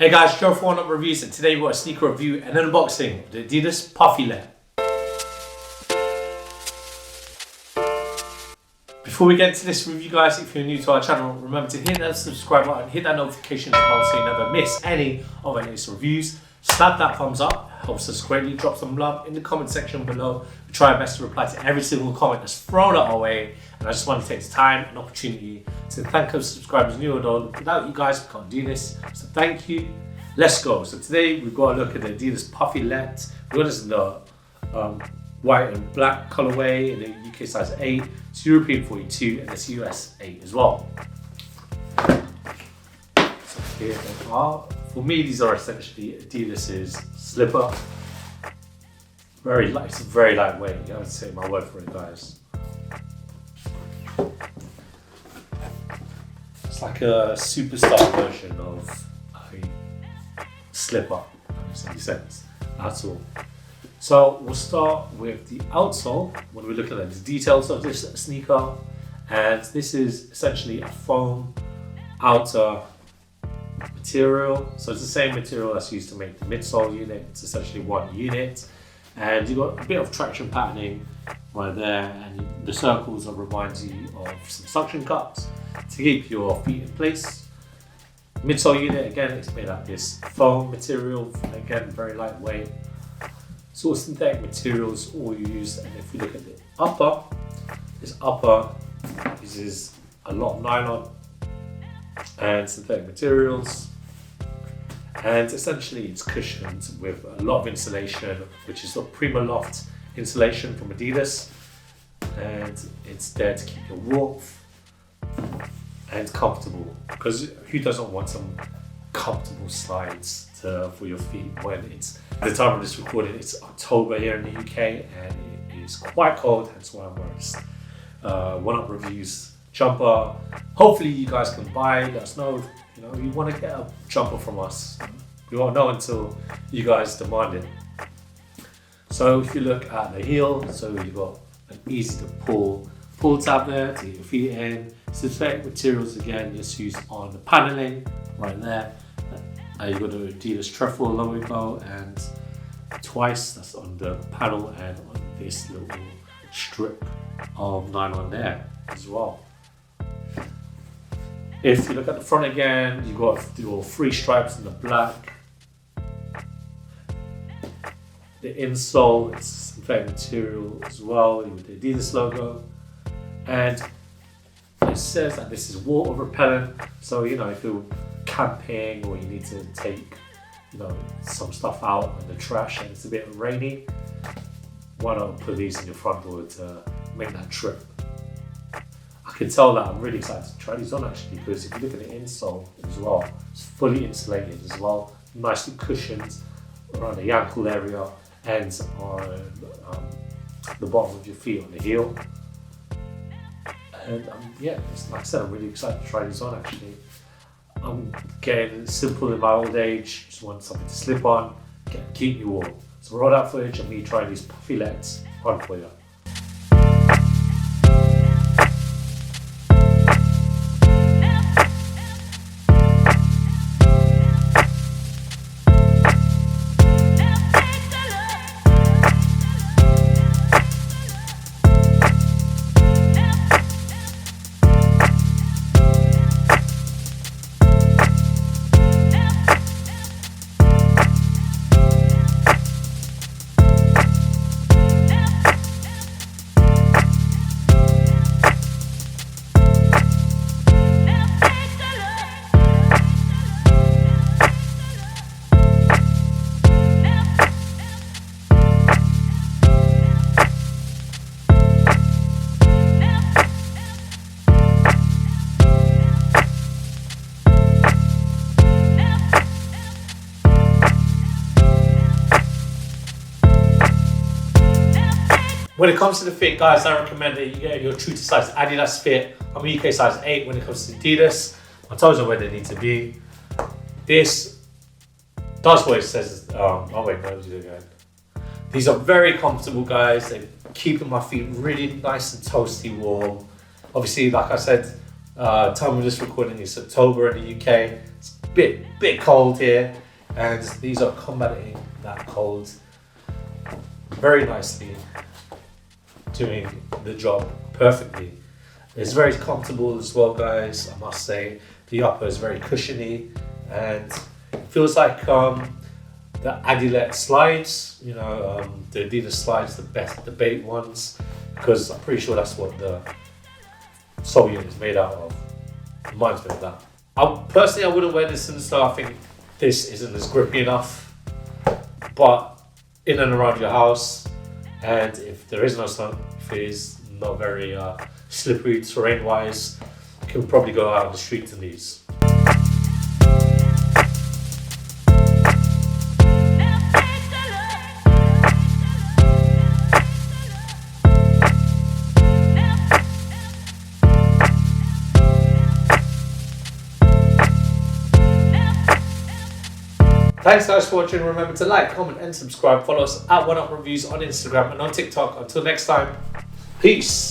Hey guys, Gerald for Oneupreviewz, and today we've got a sneaker review and an unboxing of the ADIDAS PUFFYLETTE. Before we get into this review guys, if you're new to our channel, remember to hit that subscribe button, hit that notification bell so you never miss any of our latest reviews. Slap that thumbs up, helps us greatly. Drop some love in the comment section below. We try our best to reply to every single comment that's thrown our way, and I just want to take the time and opportunity to thank our subscribers, new and old. Without you guys, we can't do this, so thank you. Let's go. So today we've got a look at the ADIDAS PUFFYLETTE. We've got this in the white and black colorway in the UK size 8, it's European 42, and it's US 8 as well. So here they are. For me, these are essentially ADIDAS's slipper. Very light, it's very lightweight. You have to take my word for it, guys. It's like a superstar version of a slipper. That makes any sense at all. So we'll start with the outsole when we look at the details of this sneaker, and this is essentially a foam outer material. So it's the same material that's used to make the midsole unit. It's essentially one unit, and you've got a bit of traction patterning right there, and the circles remind you of some suction cups to keep your feet in place. Midsole unit, again, it's made out of this foam material, again very lightweight. So synthetic materials all used, and if we look at the upper, this upper uses a lot of nylon and synthetic materials, and essentially it's cushioned with a lot of insulation, which is the Prima Loft insulation from ADIDAS, and it's there to keep you warmth and comfortable, because who doesn't want some comfortable slides for your feet when it's, at the time of this recording, it's October here in the UK and it is quite cold, hence why I'm wearing this Oneupreviewz jumper. Hopefully you guys can buy, let us know, if you want to get a jumper from us. We won't know until you guys demand it. So if you look at the heel, so you've got an easy to pull tab there to get your feet in. Synthetic materials again, just used on the paneling right there. You've got the ADIDAS Trefoil logo, and twice that's on the panel and on this little strip of nylon there as well. If you look at the front again, you've got your 3 stripes in the black. The insole is synthetic material as well with the ADIDAS logo, and it says that this is water repellent. So if you're camping or you need to take some stuff out in the trash and it's a bit rainy, why not put these in your front door to make that trip? I can tell that I'm really excited to try these on actually, because if you look at the insole as well, it's fully insulated as well, nicely cushioned around the ankle area and on the bottom of your feet on the heel. And yeah, like I said, I'm really excited to try these on actually. I'm getting simple in my old age, just want something to slip on, keep you warm. So roll that footage of me trying these PUFFYLETTEs on for you. When it comes to the fit, guys, I recommend that you get your true to size ADIDAS fit. I'm a UK size 8 when it comes to ADIDAS. My toes are where they need to be. This does what it says. Oh wait, no, do it again. These are very comfortable, guys. They're keeping my feet really nice and toasty warm. Obviously, like I said, time of this recording is October in the UK. It's bit cold here, and these are combating that cold very nicely, doing the job perfectly. It's very comfortable as well, guys. I must say the upper is very cushiony and feels like the ADIDAS slides, you know, the ADIDAS slides, the bait ones, because I'm pretty sure that's what the sole unit is made out of. Mine's made of that. Personally, I wouldn't wear this in the store. I think this isn't as grippy enough, but in and around your house, and if there is no sun, if it is not very slippery terrain-wise, you can probably go out on the street in these. Thanks guys for watching. Remember to like, comment and subscribe. Follow us at Oneupreviewz on Instagram and on TikTok. Until next time, peace.